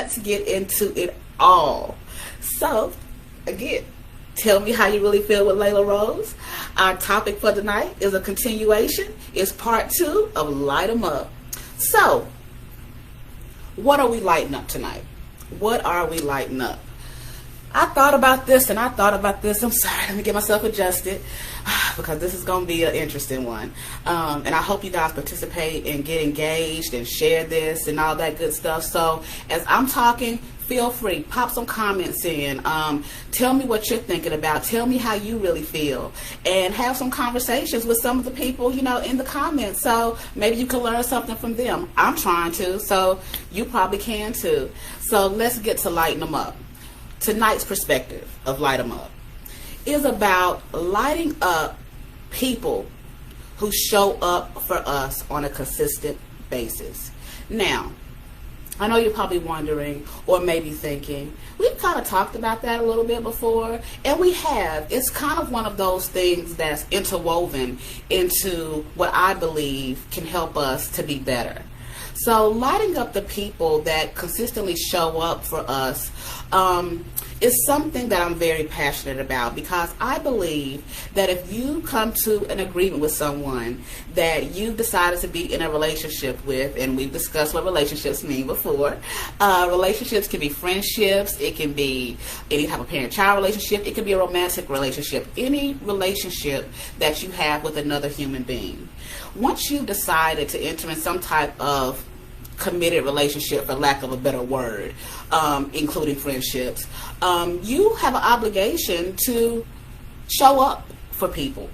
let's get into it all. So, again, tell me how you really feel with Lailah Rose. Our topic for tonight is a continuation. It's part 2 of Light 'em Up. So, what are we lighting up tonight? What are we lighting up? I thought about this and I thought about this. I'm sorry, let me get myself adjusted because this is going to be an interesting one. And I hope you guys participate and get engaged and share this and all that good stuff. So as I'm talking, feel free, pop some comments in. Tell me what you're thinking about. Tell me how you really feel. And have some conversations with some of the people, you know, in the comments. So maybe you can learn something from them. I'm trying to, so you probably can too. So let's get to lighting them up. Tonight's perspective of Light 'em Up is about lighting up people who show up for us on a consistent basis. Now, I know you're probably wondering or maybe thinking, we've kind of talked about that a little bit before, and we have. It's kind of one of those things that's interwoven into what I believe can help us to be better. So lighting up the people that consistently show up for us is something that I'm very passionate about, because I believe that if you come to an agreement with someone that you've decided to be in a relationship with, and we've discussed what relationships mean before, relationships can be friendships, it can be any type of parent-child relationship, it can be a romantic relationship, any relationship that you have with another human being. Once you've decided to enter in some type of committed relationship, for lack of a better word, including friendships, you have an obligation to show up for people.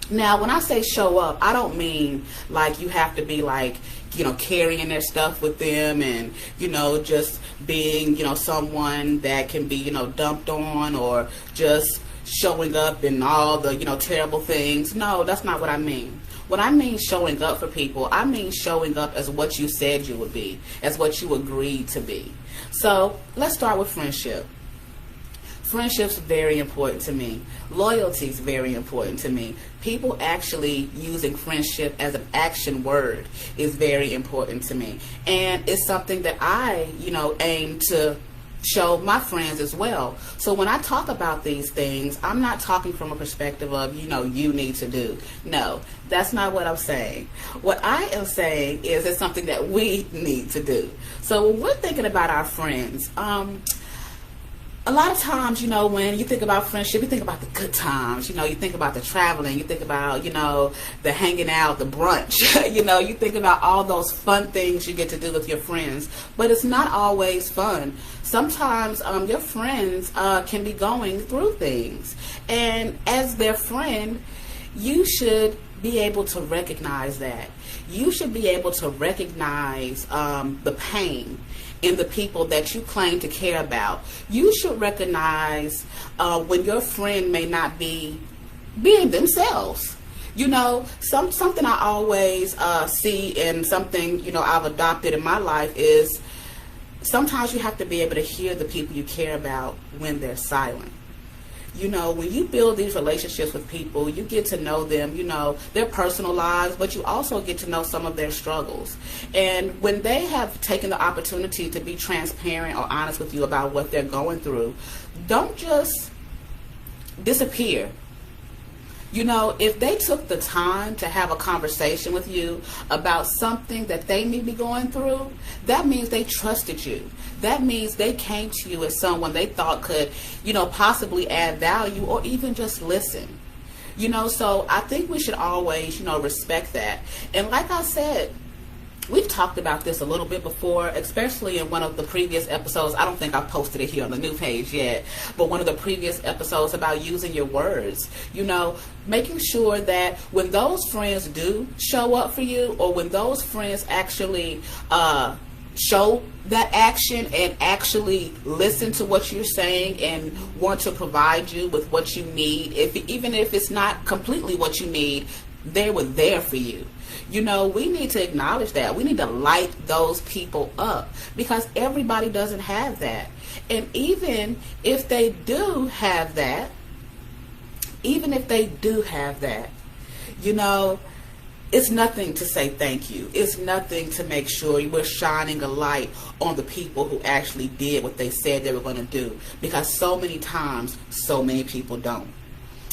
Now, when I say show up, I don't mean like you have to be like, you know, carrying their stuff with them and, you know, just being, you know, someone that can be, you know, dumped on, or just showing up in all the, you know, terrible things. No, that's not what I mean. When I mean showing up for people, I mean showing up as what you said you would be, as what you agreed to be. So let's start with friendship. Friendship's very important to me. Loyalty is very important to me. People actually using friendship as an action word is very important to me. And it's something that I, you know, aim to show my friends as well. So when I talk about these things, I'm not talking from a perspective of, you know, you need to do. No, that's not what I'm saying. What I am saying is it's something that we need to do. So when we're thinking about our friends, a lot of times, you know, when you think about friendship, you think about the good times, you know, you think about the traveling, you think about, you know, the hanging out, the brunch, you know, you think about all those fun things you get to do with your friends, but it's not always fun. Sometimes your friends can be going through things, and as their friend, you should be able to recognize that. You should be able to recognize the pain in the people that you claim to care about. You should recognize when your friend may not be being themselves. You know, something I always see, and something, you know, I've adopted in my life is sometimes you have to be able to hear the people you care about when they're silent. You know, when you build these relationships with people, you get to know them, you know, their personal lives, but you also get to know some of their struggles. And when they have taken the opportunity to be transparent or honest with you about what they're going through, don't just disappear. You know, if they took the time to have a conversation with you about something that they may be going through, that means they trusted you. That means they came to you as someone they thought could, you know, possibly add value or even just listen. You know, so I think we should always, you know, respect that. And like I said, we've talked about this a little bit before, especially in one of the previous episodes. I don't think I've posted it here on the new page yet, but one of the previous episodes about using your words. You know, making sure that when those friends do show up for you, or when those friends actually show that action and actually listen to what you're saying and want to provide you with what you need, even if it's not completely what you need, they were there for you. You know, we need to acknowledge that. We need to light those people up, because everybody doesn't have that. And even if they do have that, you know, It's nothing to say thank you. It's nothing to make sure we're shining a light on the people who actually did what they said they were going to do. Because so many times, so many people don't.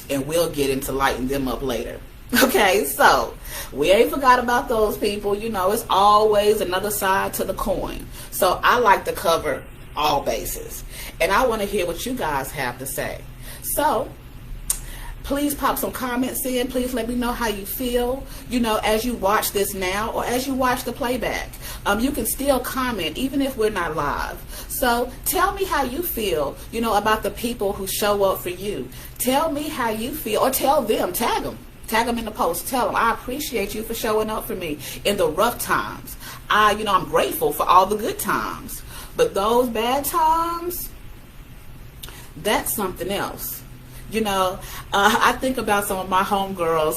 And we'll get into lighting them up later. Okay, so we ain't forgot about those people. You know, it's always another side to the coin. So I like to cover all bases. And I want to hear what you guys have to say. So please pop some comments in. Please let me know how you feel, you know, as you watch this now or as you watch the playback. You can still comment even if we're not live. So tell me how you feel, you know, about the people who show up for you. Tell me how you feel, or tell them, tag them. Tag them in the post. Tell them, I appreciate you for showing up for me in the rough times. I'm grateful for all the good times. But those bad times, that's something else. You know, I think about some of my homegirls,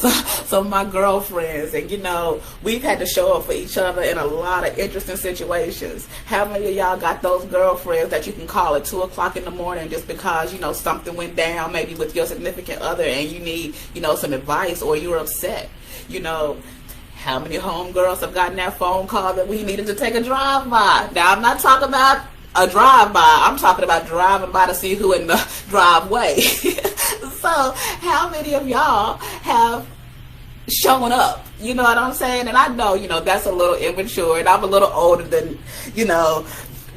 some of my girlfriends, and, you know, we've had to show up for each other in a lot of interesting situations. How many of y'all got those girlfriends that you can call at 2 o'clock in the morning just because, you know, something went down maybe with your significant other and you need, you know, some advice, or you're upset? You know, how many homegirls have gotten that phone call that we needed to take a drive-by? Now, I'm not talking about a drive-by. I'm talking about driving by to see who in the driveway. So how many of y'all have shown up? You know what I'm saying? And I know, you know, that's a little immature, and I'm a little older than, you know,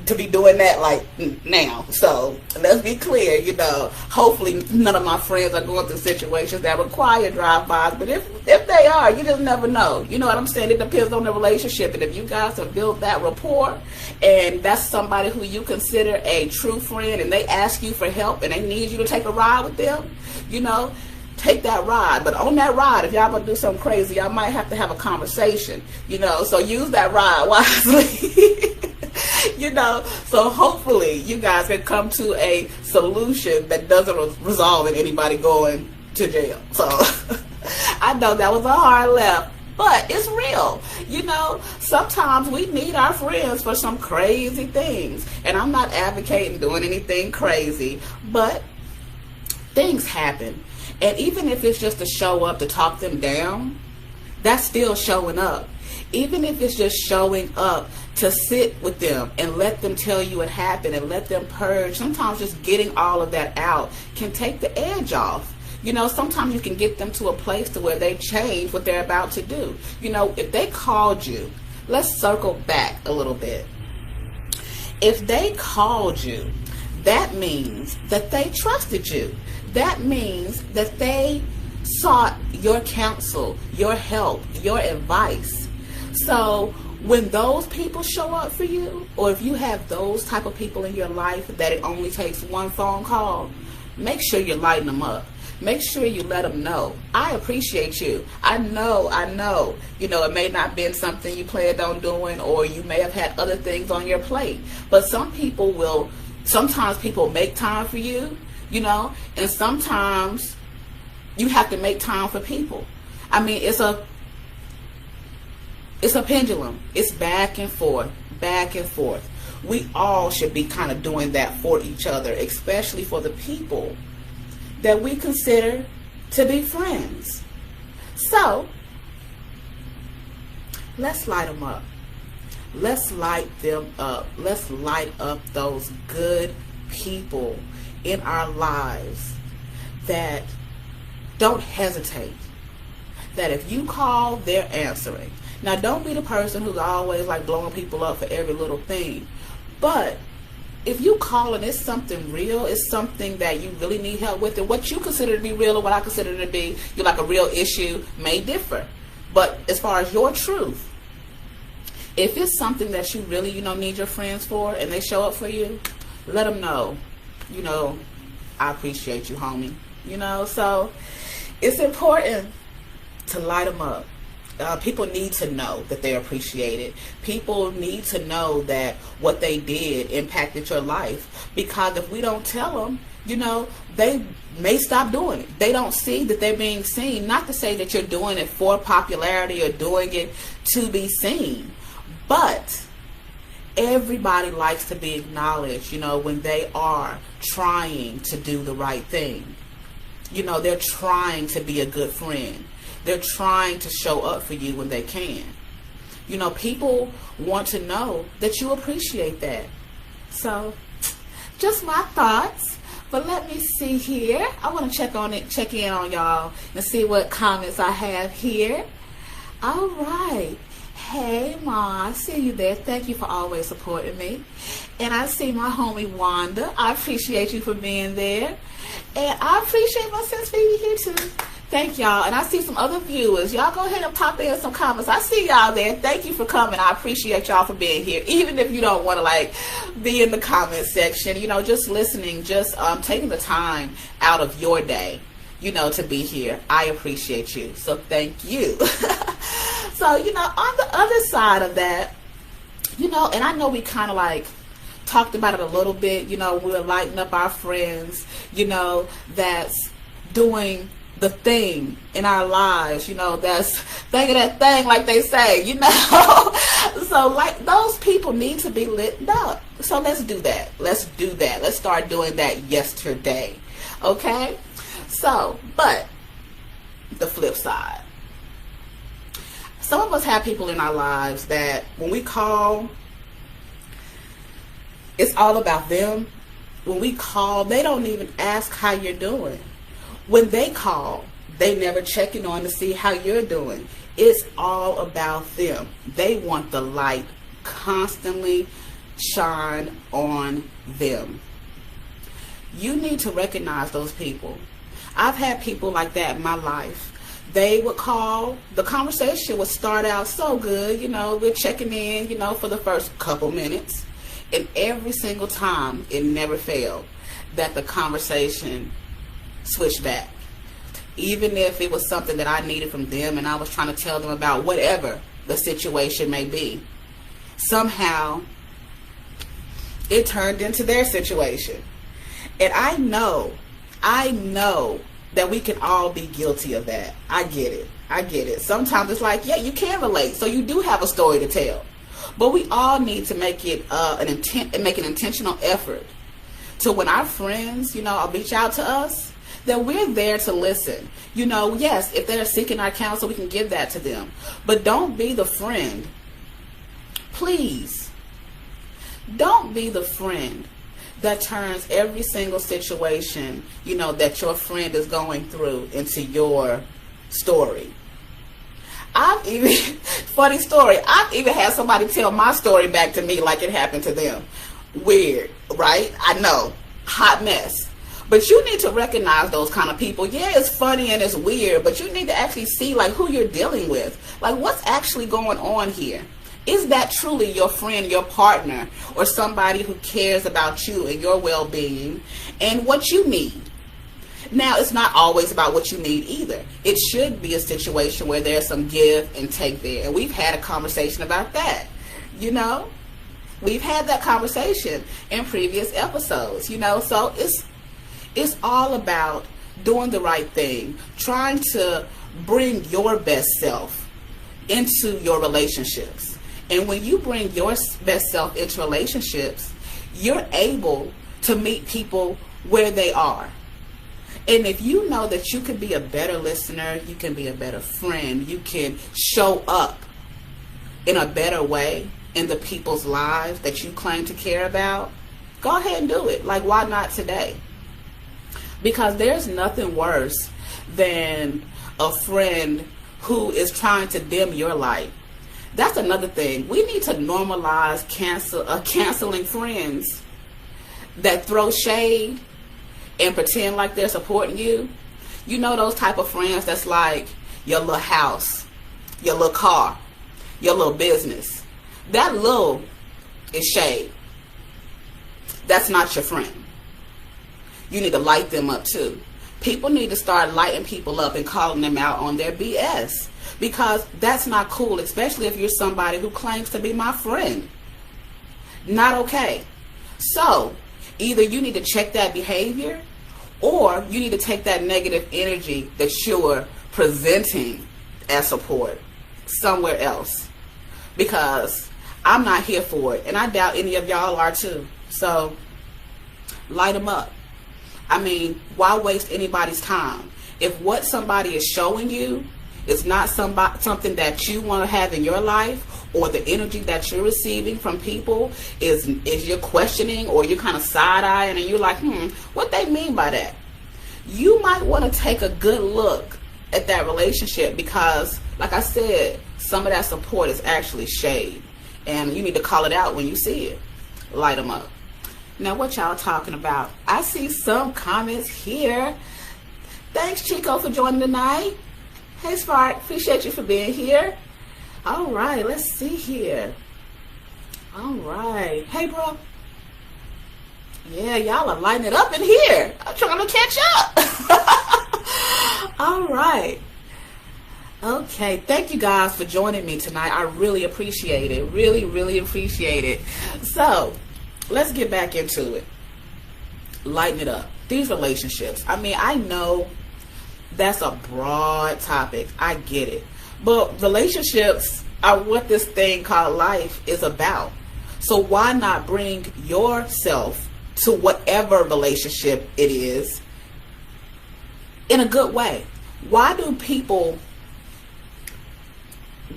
to be doing that like now. So let's be clear, you know, hopefully none of my friends are going through situations that require drive-bys, but if they are, you just never know. You know what I'm saying? It depends on the relationship, and if you guys have built that rapport and that's somebody who you consider a true friend and they ask you for help and they need you to take a ride with them, you know, take that ride. But on that ride, if y'all gonna do something crazy, y'all might have to have a conversation, you know, so use that ride wisely. You know, so hopefully you guys can come to a solution that doesn't result in anybody going to jail. So I know that was a hard left, but it's real. You know, sometimes we need our friends for some crazy things. And I'm not advocating doing anything crazy, but things happen. And even if it's just to show up to talk them down, that's still showing up. Even if it's just showing up to sit with them and let them tell you what happened and let them purge. Sometimes just getting all of that out can take the edge off. You know, sometimes you can get them to a place to where they change what they're about to do. You know, if they called you, let's circle back a little bit. If they called you, that means that they trusted you. That means that they sought your counsel, your help, your advice. So when those people show up for you, or if you have those type of people in your life that it only takes one phone call, make sure you're lighting them up. Make sure you let them know, I appreciate you. I know, you know, it may not have been something you planned on doing, or you may have had other things on your plate. But sometimes people make time for you, you know, and sometimes you have to make time for people. I mean, it's a pendulum. It's back and forth, back and forth. We all should be kind of doing that for each other, especially for the people that we consider to be friends. So, let's light them up. Let's light them up. Let's light up those good people in our lives that don't hesitate. That if you call, they're answering. Now, don't be the person who's always like blowing people up for every little thing. But if you call and it's something real, it's something that you really need help with, and what you consider to be real or what I consider to be like a real issue may differ. But as far as your truth, if it's something that you really, you know, need your friends for and they show up for you, let them know, you know, I appreciate you, homie. You know, so it's important to light them up. People need to know that they're appreciated. People need to know that what they did impacted your life. Because if we don't tell them, you know, they may stop doing it. They don't see that they're being seen. Not to say that you're doing it for popularity or doing it to be seen. But everybody likes to be acknowledged, you know, when they are trying to do the right thing. You know, they're trying to be a good friend. They're trying to show up for you when they can. You know, people want to know that you appreciate that. So, just my thoughts. But let me see here. I want to check in on y'all and see what comments I have here. All right. Hey, Ma, I see you there. Thank you for always supporting me. And I see my homie Wanda. I appreciate you for being there. And I appreciate my sis Phoebe here too. Thank y'all. And I see some other viewers. Y'all go ahead and pop in some comments. I see y'all there. Thank you for coming. I appreciate y'all for being here. Even if you don't want to like be in the comment section, you know, just listening, just taking the time out of your day, you know, to be here. I appreciate you. So thank you. So, you know, on the other side of that, you know, and I know we kind of like talked about it a little bit, you know, we're lighting up our friends, you know, that's doing the thing in our lives, you know, that's thinking that thing, like they say, you know. So like those people need to be lit up. So let's do that. Let's do that. Let's start doing that yesterday. Okay? So, but the flip side. Some of us have people in our lives that when we call, it's all about them. When we call, they don't even ask how you're doing. When they call, they never checking on to see how you're doing. It's all about them. They want the light constantly shine on them. You need to recognize those people. I've had people like that in my life. They would call, the conversation would start out so good, you know, we're checking in, you know, for the first couple minutes. And every single time, it never failed that the conversation switch back. Even if it was something that I needed from them and I was trying to tell them about whatever the situation may be, somehow it turned into their situation. And I know that we can all be guilty of that. I get it. Sometimes it's like, yeah, you can relate, so you do have a story to tell. But we all need to make it make an intentional effort to when our friends, you know, reach out to us, that we're there to listen. You know, yes, if they're seeking our counsel, we can give that to them. But don't be the friend. Please. Don't be the friend that turns every single situation, you know, that your friend is going through into your story. I've even, funny story, I've even had somebody tell my story back to me like it happened to them. Weird, right? I know. Hot mess. But you need to recognize those kind of people. Yeah, it's funny and it's weird, but you need to actually see like who you're dealing with. Like what's actually going on here? Is that truly your friend, your partner, or somebody who cares about you and your well-being and what you need? Now, it's not always about what you need either. It should be a situation where there's some give and take there. And we've had a conversation about that, you know? We've had that conversation in previous episodes, you know? So it's all about doing the right thing, trying to bring your best self into your relationships. And when you bring your best self into relationships, you're able to meet people where they are. And if you know that you can be a better listener, you can be a better friend, you can show up in a better way in the people's lives that you claim to care about, go ahead and do it. Like, why not today? Because there's nothing worse than a friend who is trying to dim your light. That's another thing. We need to normalize canceling friends that throw shade and pretend like they're supporting you. You know those type of friends that's like your little house, your little car, your little business. That little is shade. That's not your friend. You need to light them up too. People need to start lighting people up and calling them out on their BS. Because that's not cool, especially if you're somebody who claims to be my friend. Not okay. So, either you need to check that behavior, or you need to take that negative energy that you're presenting as support somewhere else. Because I'm not here for it, and I doubt any of y'all are too. So, light them up. I mean, why waste anybody's time? If what somebody is showing you It's not something that you want to have in your life, or the energy that you're receiving from people is you're questioning, or you're kind of side-eyeing and you're like, what they mean by that? You might want to take a good look at that relationship, because like I said, some of that support is actually shade, and you need to call it out when you see it. Light them up. Now, what y'all talking about? I see some comments here. Thanks, Chico, for joining tonight. Hey, Spark, appreciate you for being here. All right, let's see here. All right. Hey, bro. Yeah, y'all are lighting it up in here. I'm trying to catch up. All right. Okay, thank you guys for joining me tonight. I really appreciate it. Really, really appreciate it. So, let's get back into it. Lighten it up. These relationships. I mean, I know that's a broad topic. I get it. But relationships are what this thing called life is about. So why not bring yourself to whatever relationship it is in a good way? Why do people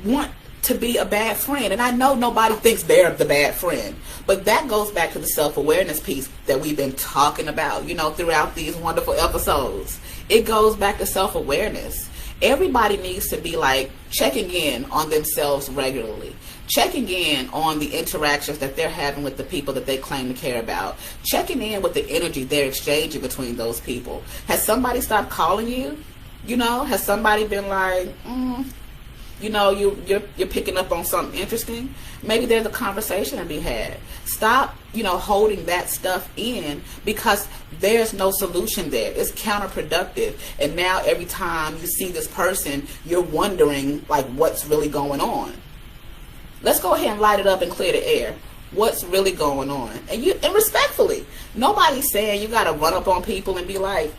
want to be a bad friend? And I know nobody thinks they're the bad friend, but that goes back to the self-awareness piece that we've been talking about, throughout these wonderful episodes. It goes back to self-awareness. Everybody needs to be like checking in on themselves regularly, checking in on the interactions that they're having with the people that they claim to care about, checking in with the energy they're exchanging between those people. Has somebody stopped calling you? Has somebody been like, you're picking up on something interesting? Maybe there's a conversation to be had. Stop, holding that stuff in, because there's no solution there. It's counterproductive. And now every time you see this person, you're wondering, like, what's really going on? Let's go ahead and light it up and clear the air. What's really going on? And respectfully, nobody's saying you got to run up on people and be like,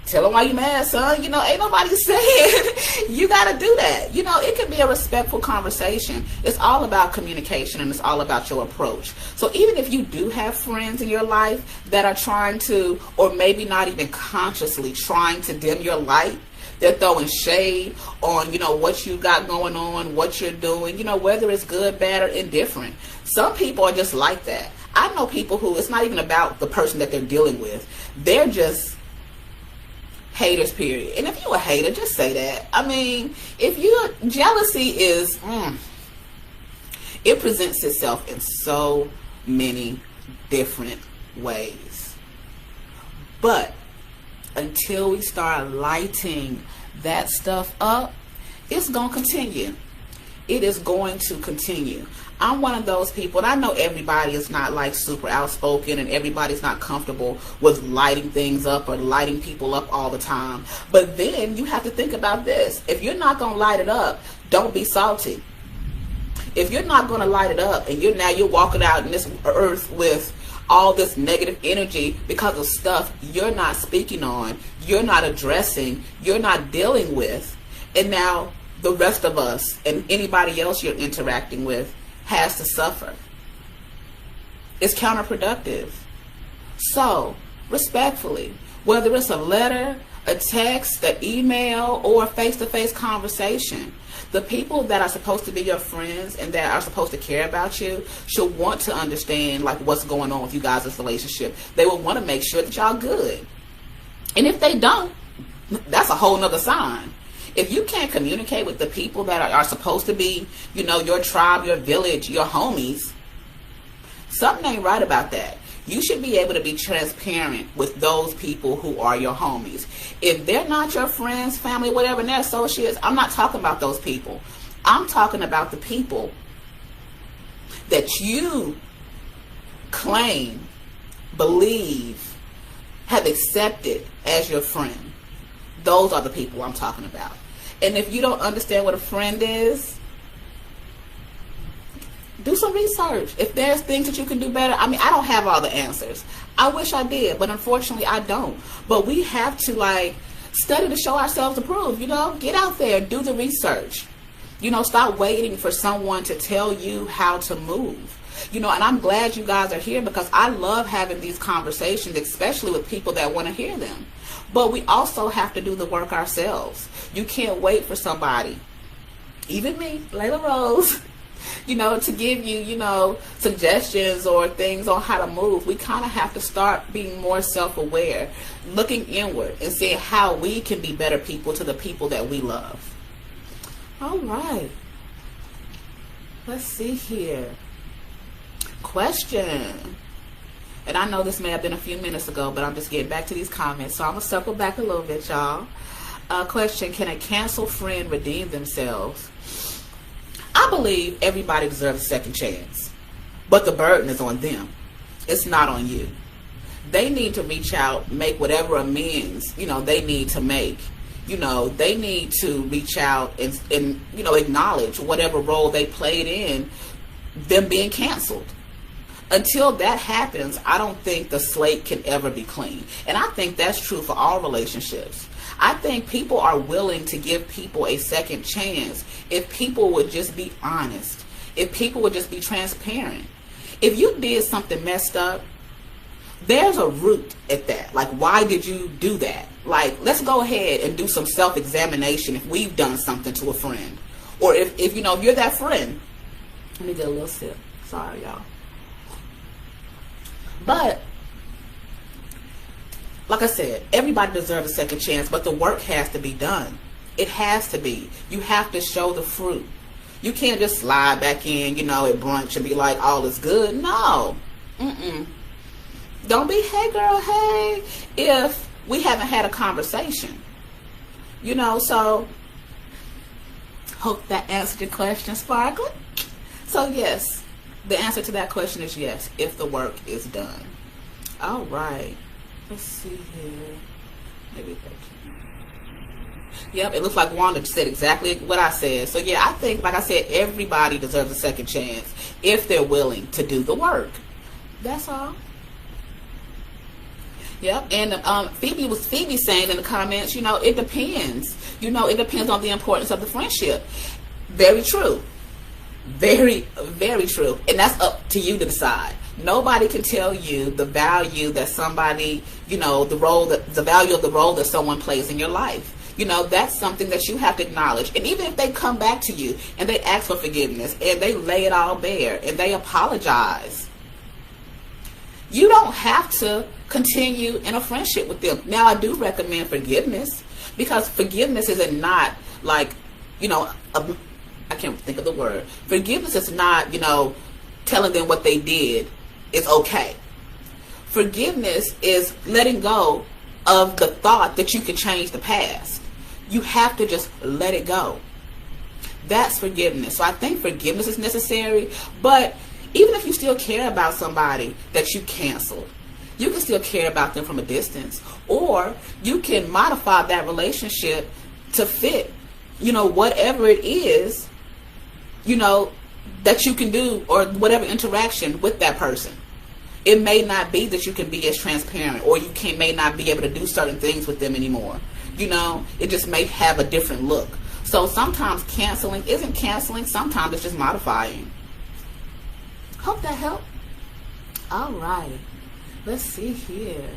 tell them why you mad, son. Ain't nobody saying you got to do that. It can be a respectful conversation. It's all about communication, and it's all about your approach. So even if you do have friends in your life that are trying to, or maybe not even consciously trying to dim your light, they're throwing shade on, what you got going on, what you're doing, whether it's good, bad, or indifferent. Some people are just like that. I know people who, it's not even about the person that they're dealing with. They're just haters, period. And if you're a hater, just say that. I mean, jealousy is, it presents itself in so many different ways. But until we start lighting that stuff up, it's going to continue. It is going to continue. I'm one of those people, and I know everybody is not like super outspoken, and everybody's not comfortable with lighting things up or lighting people up all the time. But then you have to think about this. If you're not going to light it up, don't be salty. If you're not going to light it up, and you're walking out in this earth with all this negative energy because of stuff you're not speaking on, you're not addressing, you're not dealing with, and now the rest of us and anybody else you're interacting with has to suffer. It's counterproductive. So, respectfully, whether it's a letter, a text, an email, or a face-to-face conversation, the people that are supposed to be your friends and that are supposed to care about you should want to understand like what's going on with you guys' relationship. They will want to make sure that y'all good. And if they don't, that's a whole nother sign. If you can't communicate with the people that are supposed to be, your tribe, your village, your homies, something ain't right about that. You should be able to be transparent with those people who are your homies. If they're not your friends, family, whatever, and they're associates, I'm not talking about those people. I'm talking about the people that you claim, believe, have accepted as your friend. Those are the people I'm talking about. And if you don't understand what a friend is, do some research. If there's things that you can do better, I don't have all the answers. I wish I did, but unfortunately I don't. But we have to study to show ourselves approved, get out there, do the research. Stop waiting for someone to tell you how to move. And I'm glad you guys are here, because I love having these conversations, especially with people that want to hear them. But we also have to do the work ourselves. You can't wait for somebody, even me, Lailah Rose, to give you, suggestions or things on how to move. We kind of have to start being more self-aware, looking inward and seeing how we can be better people to the people that we love. All right. Let's see here. Question. And I know this may have been a few minutes ago, but I'm just getting back to these comments. So I'm going to circle back a little bit, y'all. Question. Can a canceled friend redeem themselves? I believe everybody deserves a second chance. But the burden is on them. It's not on you. They need to reach out, make whatever amends, they need to make. They need to reach out and acknowledge whatever role they played in them being canceled. Until that happens, I don't think the slate can ever be clean. And I think that's true for all relationships. I think people are willing to give people a second chance if people would just be honest, if people would just be transparent. If you did something messed up, there's a root at that. Like, why did you do that? Like, let's go ahead and do some self-examination if we've done something to a friend. Or if you're that friend. Let me get a little sip. Sorry, y'all. But, like I said, everybody deserves a second chance, but the work has to be done. It has to be. You have to show the fruit. You can't just slide back in, at brunch and be like, all is good. No. Don't be, hey girl, hey, if we haven't had a conversation. So hope that answered your question, Sparkle. So yes, the answer to that question is yes, if the work is done. All right. Let's see here. Maybe 13. Yep, it looks like Wanda said exactly what I said. So yeah, I think, like I said, everybody deserves a second chance if they're willing to do the work. That's all. Yep, and Phoebe saying in the comments, it depends. It depends on the importance of the friendship. Very true. Very, very true. And that's up to you to decide. Nobody can tell you the value that somebody, the value of the role that someone plays in your life. That's something that you have to acknowledge. And even if they come back to you and they ask for forgiveness and they lay it all bare and they apologize, you don't have to continue in a friendship with them. Now, I do recommend forgiveness, because forgiveness is not like, I can't think of the word. Forgiveness is not, telling them what they did is okay. Forgiveness is letting go of the thought that you can change the past. You have to just let it go. That's forgiveness. So I think forgiveness is necessary, but even if you still care about somebody that you canceled, you can still care about them from a distance, or you can modify that relationship to fit, whatever it is, that you can do, or whatever interaction with that person. It may not be that you can be as transparent, or you may not be able to do certain things with them anymore. It just may have a different look. So sometimes canceling isn't canceling. Sometimes it's just modifying. Hope that helped. All right. Let's see here.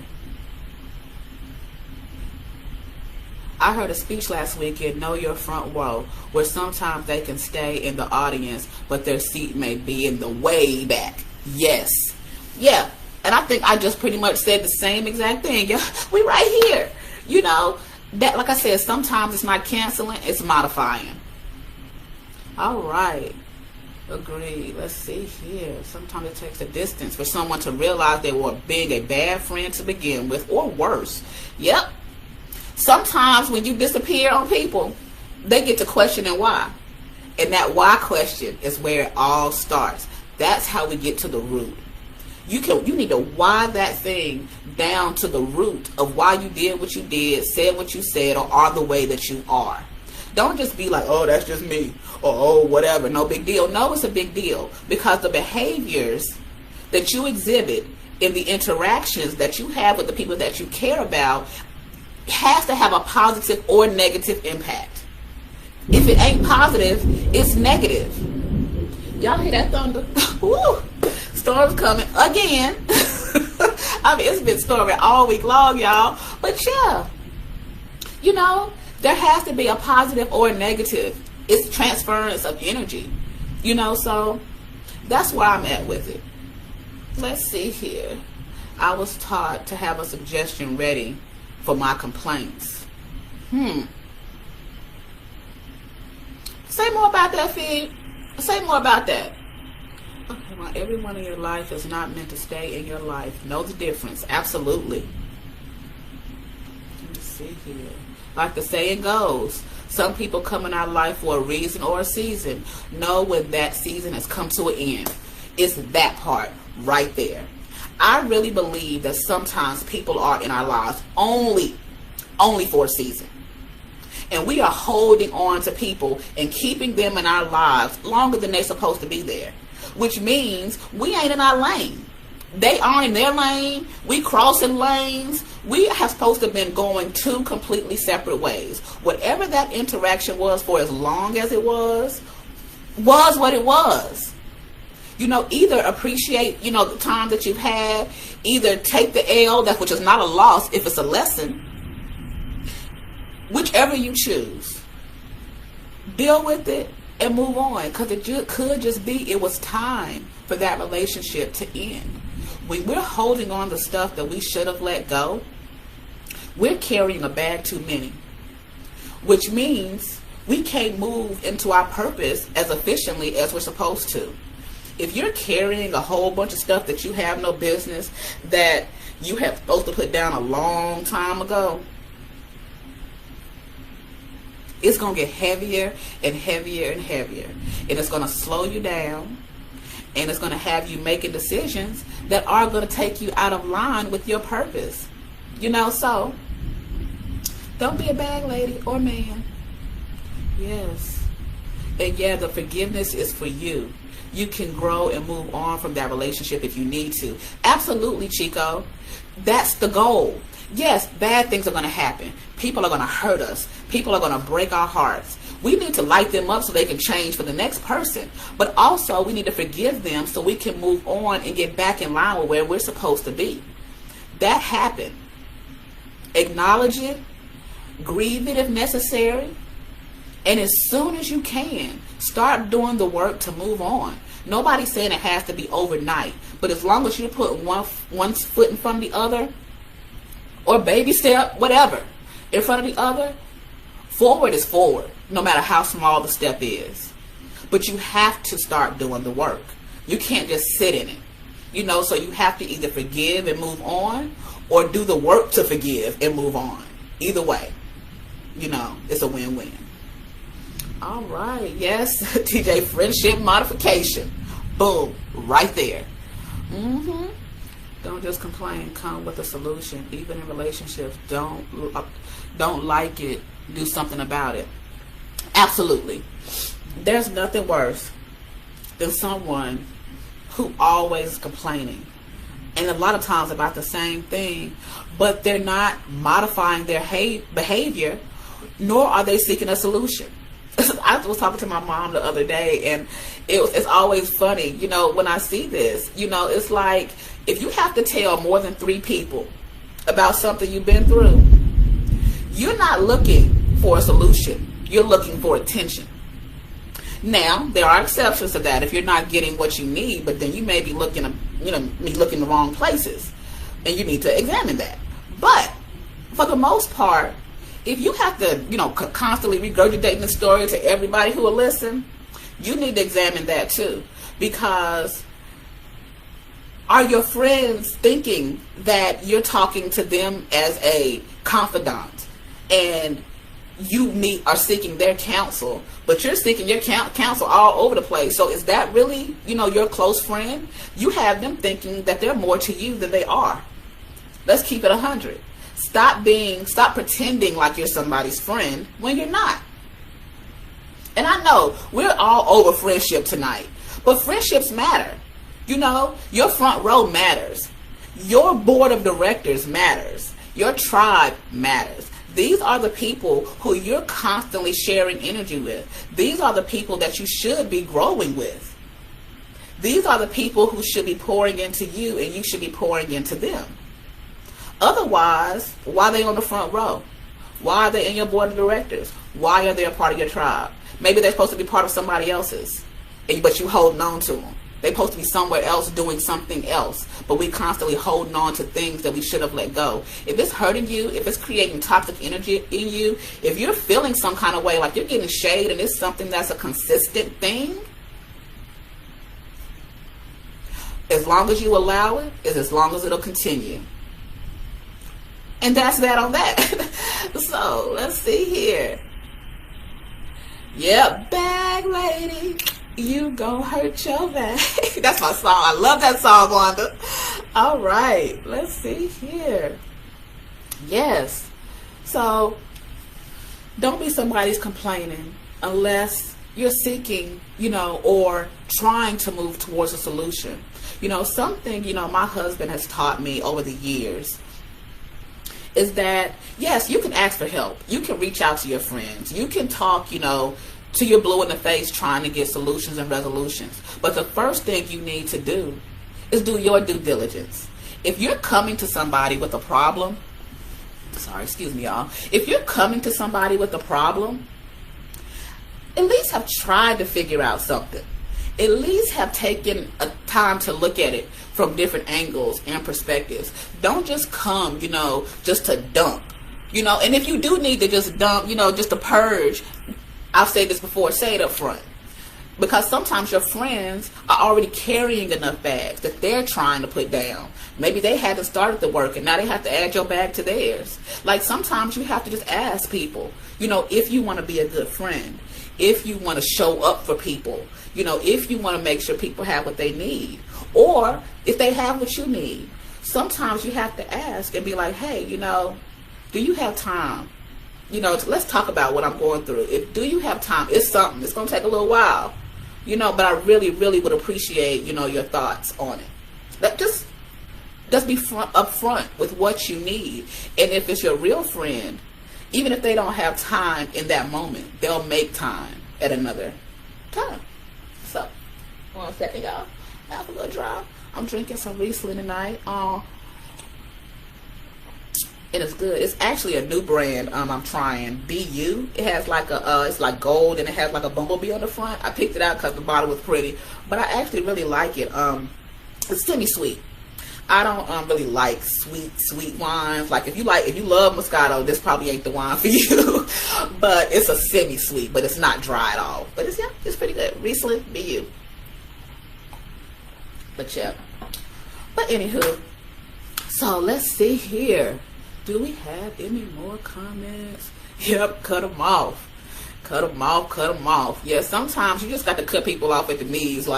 I heard a speech last week in Know Your Front Row where sometimes they can stay in the audience, but their seat may be in the way back. Yes. Yeah. And I think I just pretty much said the same exact thing. Yeah, we right here. That, like I said, sometimes it's not canceling, it's modifying. All right. Agreed. Let's see here. Sometimes it takes a distance for someone to realize they were being a bad friend to begin with, or worse. Yep. Sometimes when you disappear on people, they get to questioning why. And that why question is where it all starts. That's how we get to the root. You need to why that thing down to the root of why you did what you did, said what you said, or are the way that you are. Don't just be like, oh, that's just me, or oh, whatever, no big deal. No, it's a big deal, because the behaviors that you exhibit in the interactions that you have with the people that you care about has to have a positive or negative impact. If it ain't positive, it's negative. Y'all hear that thunder? Woo! Storm's coming again. I mean, it's been storming all week long, y'all. But yeah, You know, there has to be a positive or a negative. It's transference of energy. You know, so that's where I'm at with it. Let's see here. I was taught to have a suggestion ready for my complaints. Say more about that, Fig. Say more about that. Okay, well, everyone in your life is not meant to stay in your life. Know the difference. Absolutely. Let me see here. Like the saying goes, some people come in our life for a reason or a season. Know when that season has come to an end. It's that part right there. I really believe that sometimes people are in our lives only for a season. And we are holding on to people and keeping them in our lives longer than they're supposed to be there. Which means we ain't in our lane. They aren't in their lane. We crossing lanes. We have supposed to have been going two completely separate ways. Whatever that interaction was for as long as it was what it was. You know, either appreciate, you know, the time that you've had, either take the L, that which is not a loss if it's a lesson. Whichever you choose, deal with it and move on, because it could just be it was time for that relationship to end. When we're holding on to stuff that we should have let go, we're carrying a bag too many, which means we can't move into our purpose as efficiently as we're supposed to. If you're carrying a whole bunch of stuff that you have no business, that you have supposed to put down a long time ago, it's going to get heavier and heavier and heavier. And it's going to slow you down. And it's going to have you making decisions that are going to take you out of line with your purpose. You know, so don't be a bag lady or man. Yes. And yeah, the forgiveness is for you. You can grow and move on from that relationship if you need to. Absolutely, Chico. That's the goal. Yes, bad things are going to happen. People are going to hurt us. People are going to break our hearts. We need to light them up so they can change for the next person. But also, we need to forgive them so we can move on and get back in line with where we're supposed to be. That happened. Acknowledge it. Grieve it if necessary. And as soon as you can, start doing the work to move on. Nobody's saying it has to be overnight. But as long as you put one foot in front of the other, or baby step, whatever, in front of the other, forward is forward, no matter how small the step is. But you have to start doing the work. You can't just sit in it. You know, so you have to either forgive and move on, or do the work to forgive and move on. Either way, you know, it's a win-win. All right, yes, TJ, friendship modification. Boom, right there. Don't just complain, come with a solution. Even in relationships, don't like it, do something about it. Absolutely. There's nothing worse than someone who always is complaining, and a lot of times about the same thing, but they're not modifying their behavior, nor are they seeking a solution. I was talking to my mom the other day, and it's always funny, you know, when I see this. You know, it's like, if you have to tell more than 3 people about something you've been through, you're not looking for a solution. You're looking for attention. Now, there are exceptions to that if you're not getting what you need, but then you may be looking in the wrong places, and you need to examine that. But for the most part, if you have to, you know, constantly regurgitating the story to everybody who will listen, you need to examine that too. Because are your friends thinking that you're talking to them as a confidant, and you are seeking their counsel, but you're seeking your counsel all over the place? So is that really, you know, your close friend? You have them thinking that they're more to you than they are. Let's keep it 100. Stop pretending like you're somebody's friend when you're not. And I know we're all over friendship tonight, but friendships matter. You know, your front row matters. Your board of directors matters. Your tribe matters. These are the people who you're constantly sharing energy with. These are the people that you should be growing with. These are the people who should be pouring into you, and you should be pouring into them. Otherwise, why are they on the front row? Why are they in your board of directors? Why are they a part of your tribe? Maybe they're supposed to be part of somebody else's, but you holding on to them. They're supposed to be somewhere else doing something else, but we constantly holding on to things that we should have let go. If it's hurting you, if it's creating toxic energy in you, if you're feeling some kind of way, like you're getting shade and it's something that's a consistent thing, as long as you allow it, is as long as it'll continue. And that's that on that. So, let's see here. Yep, bag lady. You gon' hurt your bag. That's my song. I love that song, Wanda. All right, let's see here. Yes. So, don't be somebody's complaining unless you're seeking, or trying to move towards a solution. Something, my husband has taught me over the years is that, yes, you can ask for help. You can reach out to your friends. You can talk, to your blue in the face trying to get solutions and resolutions. But the first thing you need to do is do your due diligence. If you're coming to somebody with a problem, excuse me, y'all. If you're coming to somebody with a problem, at least have tried to figure out something. At least have taken a time to look at it from different angles and perspectives. Don't just come, just to dump, and if you do need to just dump, just to purge, I've said this before, say it up front. Because sometimes your friends are already carrying enough bags that they're trying to put down. Maybe they hadn't started the work and now they have to add your bag to theirs. Like sometimes you have to just ask people, if you want to be a good friend, if you want to show up for people, if you want to make sure people have what they need, or if they have what you need. Sometimes you have to ask and be like, hey, do you have time? Let's talk about what I'm going through. Do you have time? It's something. It's going to take a little while, but I really, really would appreciate, your thoughts on it. Just be upfront with what you need. And if it's your real friend, even if they don't have time in that moment, they'll make time at another time. So, 1 second, y'all. Have a little drive. I'm drinking some Riesling tonight. It is good. It's actually a new brand I'm trying. BU. It has like it's like gold and it has like a bumblebee on the front. I picked it out because the bottle was pretty, but I actually really like it. It's semi-sweet. I don't really like sweet wines. Like if you love Moscato, this probably ain't the wine for you. But it's a semi-sweet, but it's not dry at all. But it's pretty good. Riesling BU. But yeah. But anywho, so let's see here. Do we have any more comments? Yep, cut them off. Cut them off, cut them off. Yeah, sometimes you just got to cut people off at the knees,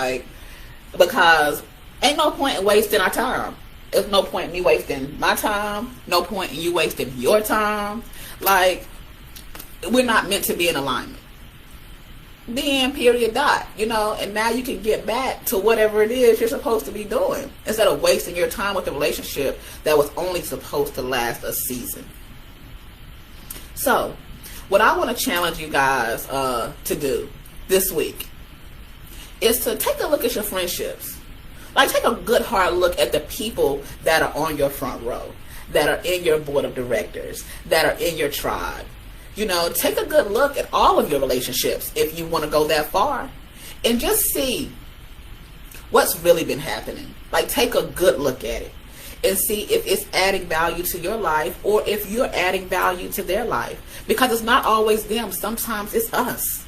because ain't no point in wasting our time. There's no point in me wasting my time. No point in you wasting your time. We're not meant to be in alignment. Then, period, dot. And now you can get back to whatever it is you're supposed to be doing instead of wasting your time with a relationship that was only supposed to last a season. So, what I want to challenge you guys to do this week is to take a look at your friendships. Take a good hard look at the people that are on your front row, that are in your board of directors, that are in your tribe. Take a good look at all of your relationships if you want to go that far and just see what's really been happening. Take a good look at it and see if it's adding value to your life or if you're adding value to their life. Because it's not always them. Sometimes it's us.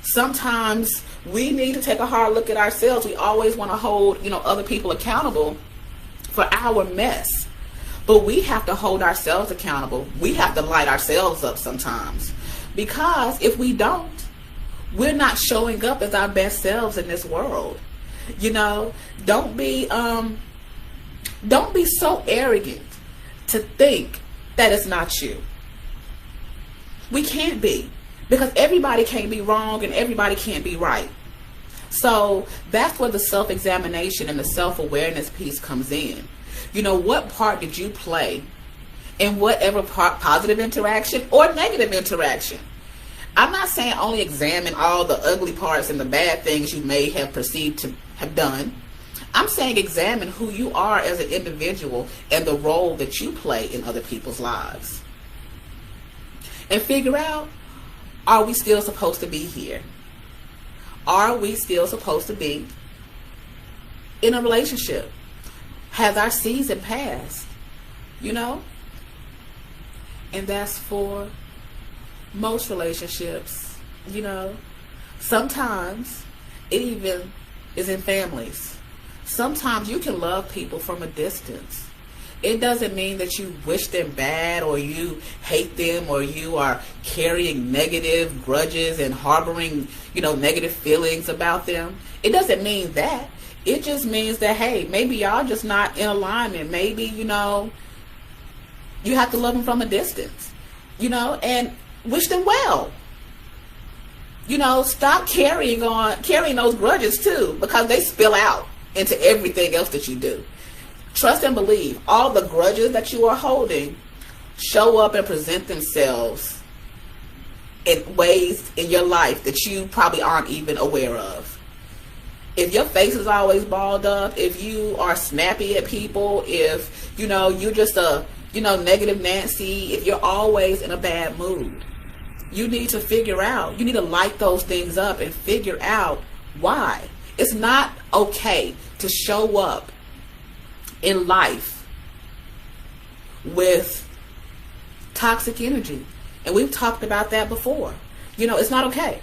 Sometimes we need to take a hard look at ourselves. We always want to hold, other people accountable for our mess. But we have to hold ourselves accountable. We have to light ourselves up sometimes. Because if we don't, we're not showing up as our best selves in this world. Don't be so arrogant to think that it's not you. We can't be. Because everybody can't be wrong and everybody can't be right. So that's where the self-examination and the self-awareness piece comes in. What part did you play in whatever positive interaction or negative interaction? I'm not saying only examine all the ugly parts and the bad things you may have perceived to have done. I'm saying examine who you are as an individual and the role that you play in other people's lives. and figure out, are we still supposed to be here? Are we still supposed to be in a relationship? Has our season passed? You know? And that's for most relationships, you know. Sometimes it even is in families. Sometimes you can love people from a distance. It doesn't mean that you wish them bad or you hate them or you are carrying negative grudges and harboring, you know, negative feelings about them. It doesn't mean that. It just means that, hey, maybe y'all just not in alignment. Maybe, you know, you have to love them from a distance, you know, and wish them well. You know, stop carrying those grudges too, because they spill out into everything else that you do. Trust and believe, all the grudges that you are holding show up and present themselves in ways in your life that you probably aren't even aware of. If your face is always balled up, if you are snappy at people, if, you know, you're just a, you know, negative Nancy, if you're always in a bad mood, you need to figure out, you need to light those things up and figure out why. It's not okay to show up in life with toxic energy. And we've talked about that before. You know, it's not okay.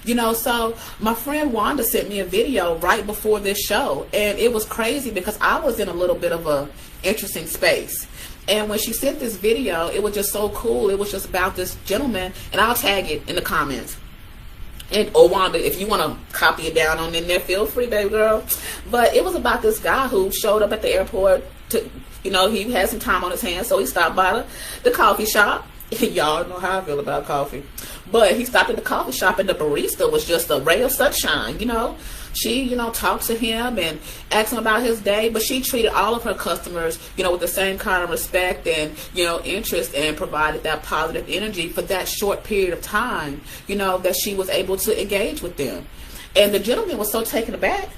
You know, so my friend Wanda sent me a video right before this show, and it was crazy because I was in a little bit of a interesting space. And when she sent this video, it was just so cool. It was just about this gentleman, and I'll tag it in the comments. And Wanda, if you want to copy it down on in there, feel free, baby girl. But it was about this guy who showed up at the airport to, you know, he had some time on his hands, so he stopped by the coffee shop. Y'all know how I feel about coffee. But he stopped at the coffee shop, and the barista was just a ray of sunshine, you know. She, you know, talked to him and asked him about his day, but she treated all of her customers, you know, with the same kind of respect and, you know, interest, and provided that positive energy for that short period of time, you know, that she was able to engage with them. And the gentleman was so taken aback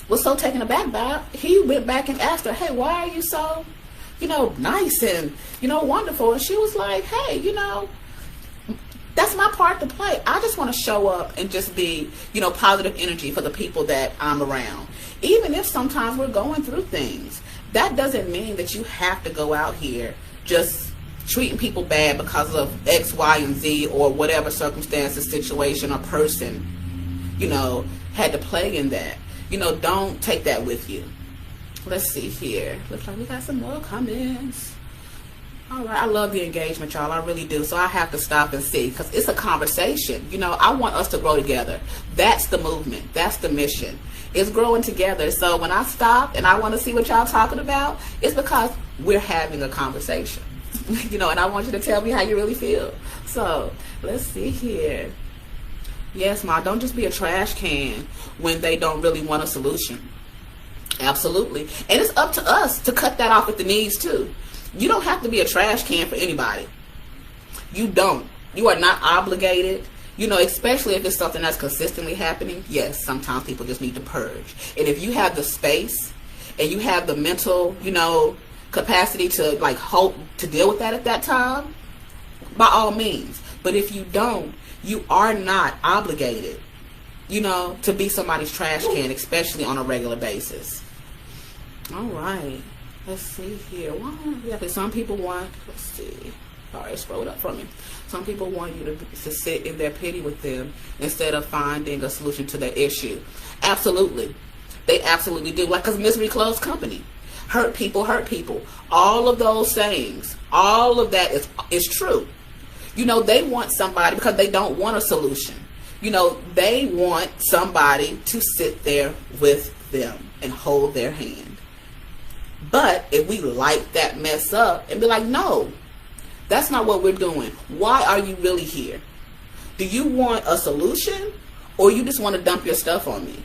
by it. He went back and asked her, hey, why are you so, you know, nice and, you know, wonderful? And she was like, hey, you know, that's my part to play. I just want to show up and just be, you know, positive energy for the people that I'm around. Even if sometimes we're going through things, that doesn't mean that you have to go out here just treating people bad because of X, Y, and Z or whatever circumstances, situation, or person, you know, had to play in that. You know, don't take that with you. Let's see here. Looks like we got some more comments. All right, I love the engagement, y'all. I really do. So I have to stop and see, because it's a conversation. You know, I want us to grow together. That's the movement. That's the mission. It's growing together. So when I stop and I want to see what y'all talking about, it's because we're having a conversation. You know, and I want you to tell me how you really feel. So let's see here. Yes, Ma, don't just be a trash can when they don't really want a solution. Absolutely. And it's up to us to cut that off at the knees, too. You don't have to be a trash can for anybody. You don't. You are not obligated, you know, especially if it's something that's consistently happening. Yes, sometimes people just need to purge. And if you have the space and you have the mental, you know, capacity to like hope to deal with that at that time, by all means. But if you don't, you are not obligated, you know, to be somebody's trash can, especially on a regular basis. All right. Let's see here. Yeah, some people want, let's see. All right, scroll up for me. Some people want you to sit in their pity with them instead of finding a solution to their issue. Absolutely. They absolutely do. Like, because misery cloves company. Hurt people hurt people. All of those sayings, all of that is true. You know, they want somebody because they don't want a solution. You know, they want somebody to sit there with them and hold their hand. But if we light that mess up and be like, no, that's not what we're doing. Why are you really here? Do you want a solution, or you just want to dump your stuff on me?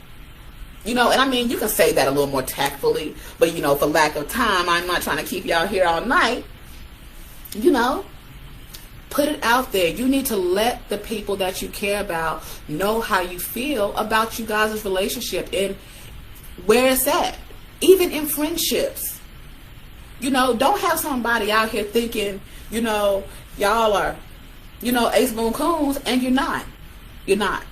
You know, and I mean, you can say that a little more tactfully, but, you know, for lack of time, I'm not trying to keep y'all here all night. You know, put it out there. You need to let the people that you care about know how you feel about you guys' relationship and where it's at. Even in friendships, you know, don't have somebody out here thinking, you know, y'all are ace boon coons, and you're not. You're not.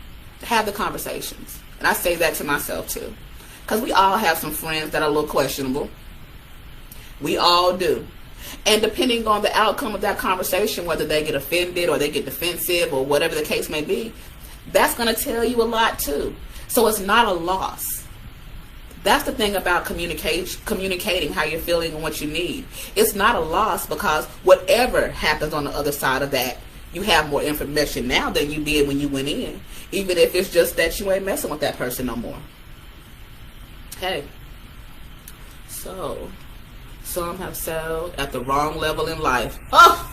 Have the conversations. And I say that to myself too. Because we all have some friends that are a little questionable. We all do. And depending on the outcome of that conversation, whether they get offended or they get defensive or whatever the case may be, that's going to tell you a lot too. So it's not a loss. That's the thing about communicating how you're feeling and what you need. It's not a loss, because whatever happens on the other side of that, you have more information now than you did when you went in. Even if it's just that you ain't messing with that person no more. Hey. So, some have settled at the wrong level in life. Oh!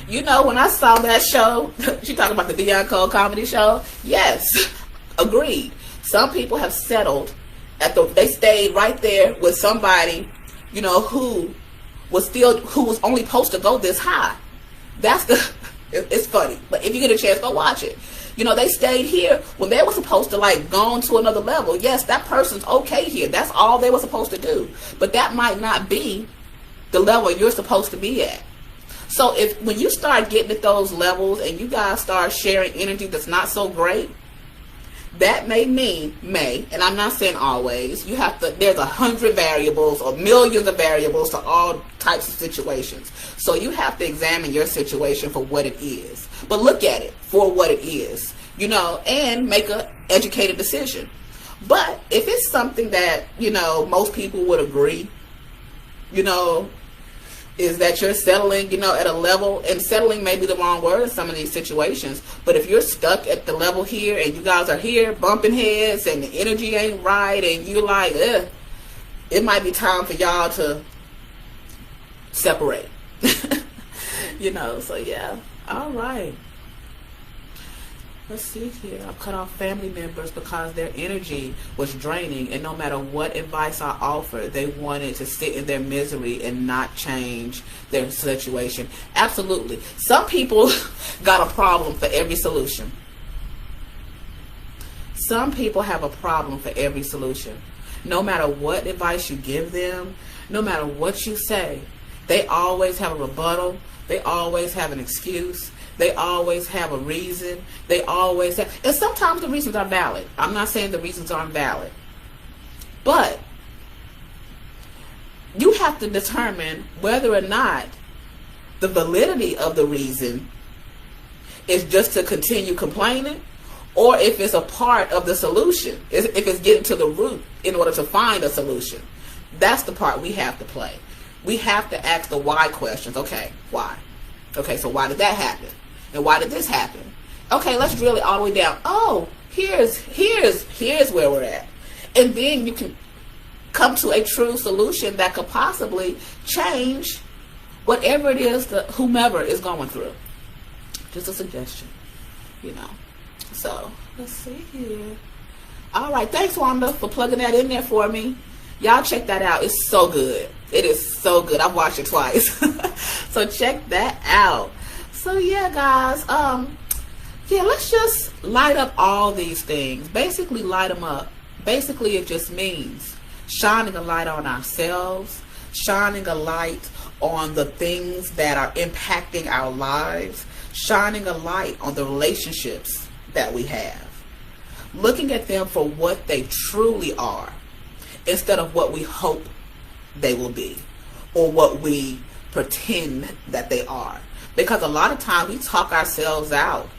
When I saw that show, she talking about the Dion Cole comedy show. Yes, agreed. Some people have settled they stayed right there with somebody, who was only supposed to go this high. It's funny, but if you get a chance, go watch it. They stayed here when they were supposed to gone to another level. Yes, that person's okay here. That's all they were supposed to do. But that might not be the level you're supposed to be at. So when you start getting at those levels and you guys start sharing energy that's not so great, that may, and I'm not saying always, there's 100 variables or millions of variables to all types of situations. So you have to examine your situation for what it is. But look at it for what it is, and make an educated decision. But if it's something that, most people would agree, is that you're settling, at a level, and settling may be the wrong word in some of these situations, but if you're stuck at the level here and you guys are here bumping heads and the energy ain't right and you're like, it might be time for y'all to separate. So yeah. All right. Let's see here. I've cut off family members because their energy was draining, and no matter what advice I offered, they wanted to sit in their misery and not change their situation. Absolutely. Some people got a problem for every solution. Some people have a problem for every solution. No matter what advice you give them, no matter what you say, they always have a rebuttal. They always have an excuse. They always have a reason. They always have, and sometimes the reasons are valid. I'm not saying the reasons aren't valid. But you have to determine whether or not the validity of the reason is just to continue complaining, or if it's a part of the solution, if it's getting to the root in order to find a solution. That's the part we have to play. We have to ask the why questions. Okay, why? Okay, so why did that happen? And why did this happen? Okay, let's drill it all the way down. Oh, here's where we're at. And then you can come to a true solution that could possibly change whatever it is that whomever is going through. Just a suggestion, So, let's see here. All right, thanks, Wanda, for plugging that in there for me. Y'all check that out. It's so good. It is so good. I've watched it twice. So check that out. So yeah, guys, let's just light up all these things. Basically, light them up. Basically, it just means shining a light on ourselves, shining a light on the things that are impacting our lives, shining a light on the relationships that we have, looking at them for what they truly are instead of what we hope they will be or what we pretend that they are. Because a lot of times we talk ourselves out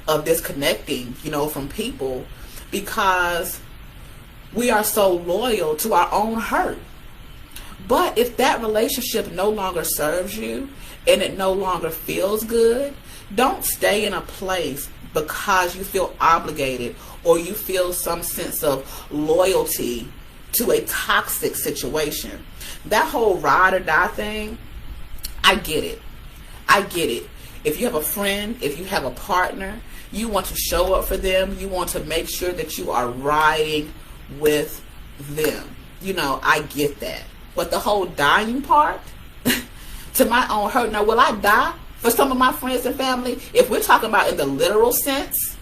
of disconnecting, from people because we are so loyal to our own hurt. But if that relationship no longer serves you and it no longer feels good, don't stay in a place because you feel obligated or you feel some sense of loyalty to a toxic situation. That whole ride or die thing, I get it. If you have a friend, if you have a partner, you want to show up for them. You want to make sure that you are riding with them. I get that. But the whole dying part, to my own hurt. Now, will I die for some of my friends and family? If we're talking about in the literal sense,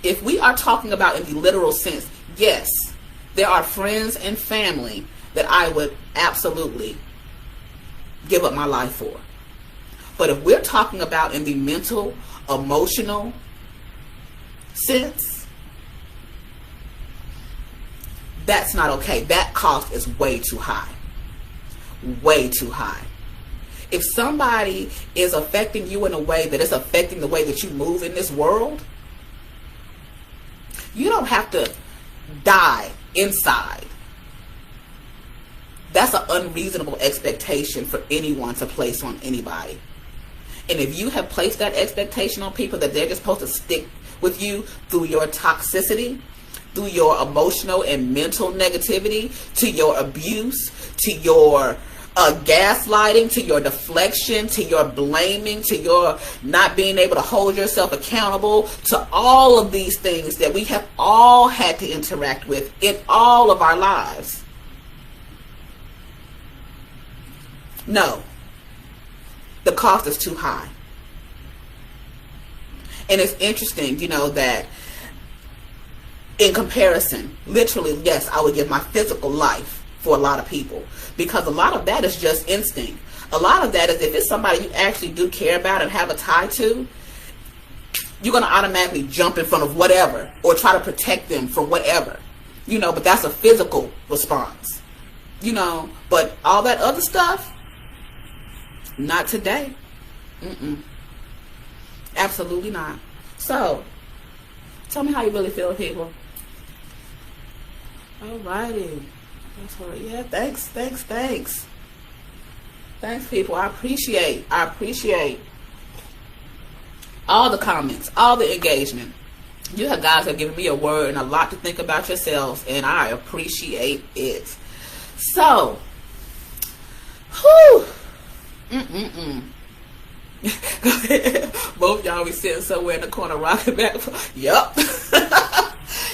if we are talking about in the literal sense, yes, there are friends and family that I would absolutely give up my life for. But if we're talking about in the mental, emotional sense, that's not okay. That cost is way too high. Way too high. If somebody is affecting you in a way that is affecting the way that you move in this world, you don't have to die inside. That's an unreasonable expectation for anyone to place on anybody. And if you have placed that expectation on people that they're just supposed to stick with you through your toxicity, through your emotional and mental negativity, to your abuse, to your gaslighting, to your deflection, to your blaming, to your not being able to hold yourself accountable, to all of these things that we have all had to interact with in all of our lives. No, the cost is too high. And it's interesting, you know, that in comparison, literally, yes, I would give my physical life for a lot of people, because a lot of that is just instinct. A lot of that is if it's somebody you actually do care about and have a tie to, you're going to automatically jump in front of whatever or try to protect them from whatever, you know, but that's a physical response, you know. But all that other stuff, not today. Absolutely not. So, tell me how you really feel, people. Alrighty. That's all right. Yeah, thanks. Thanks, people. I appreciate all the comments, all the engagement. You guys have given me a word and a lot to think about yourselves, and I appreciate it. So, whew. Both y'all be sitting somewhere in the corner rocking back. Yup.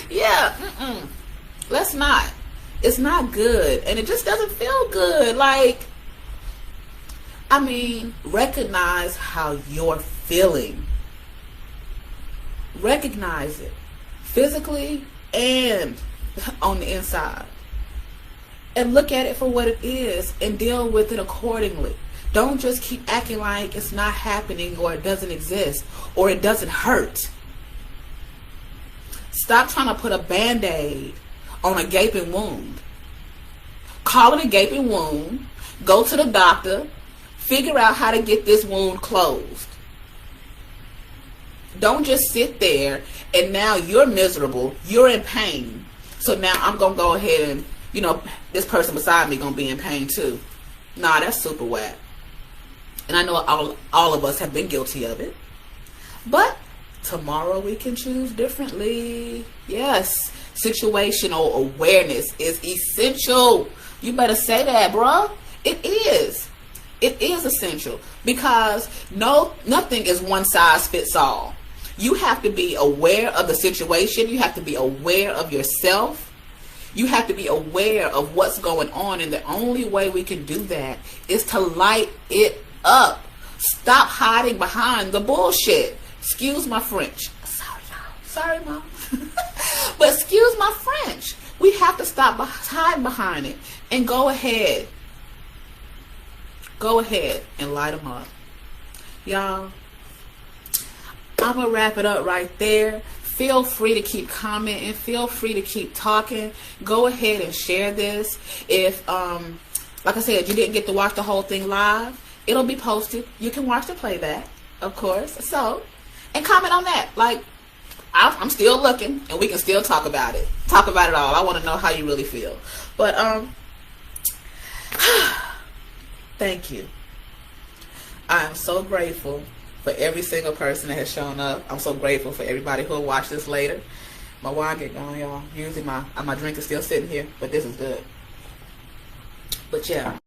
Yeah. Let's not. It's not good, and it just doesn't feel good. Like, I mean, recognize how you're feeling. Recognize it, physically and on the inside, and look at it for what it is and deal with it accordingly. Don't just keep acting like it's not happening, or it doesn't exist, or it doesn't hurt. Stop trying to put a Band-Aid on a gaping wound. Call it a gaping wound. Go to the doctor. Figure out how to get this wound closed. Don't just sit there and now you're miserable. You're in pain. So now I'm going to go ahead and, you know, this person beside me going to be in pain too. Nah, that's super whack. And I know all of us have been guilty of it. But tomorrow we can choose differently. Yes. Situational awareness is essential. You better say that, bruh. It is. It is essential, because nothing is one size fits all. You have to be aware of the situation. You have to be aware of yourself. You have to be aware of what's going on. And the only way we can do that is to light it up. Stop hiding behind the bullshit. Excuse my French. Sorry, y'all. Sorry, Mom. But excuse my French. We have to stop hiding behind it and go ahead. Go ahead and light them up. Y'all, I'm going to wrap it up right there. Feel free to keep commenting. Feel free to keep talking. Go ahead and share this. If, like I said, you didn't get to watch the whole thing live, it'll be posted. You can watch the playback, of course. So, and comment on that. Like, I'm still looking, and we can still talk about it. Talk about it all. I want to know how you really feel. But, thank you. I am so grateful for every single person that has shown up. I'm so grateful for everybody who will watch this later. My wine get going, y'all. Usually my drink is still sitting here, but this is good. But yeah.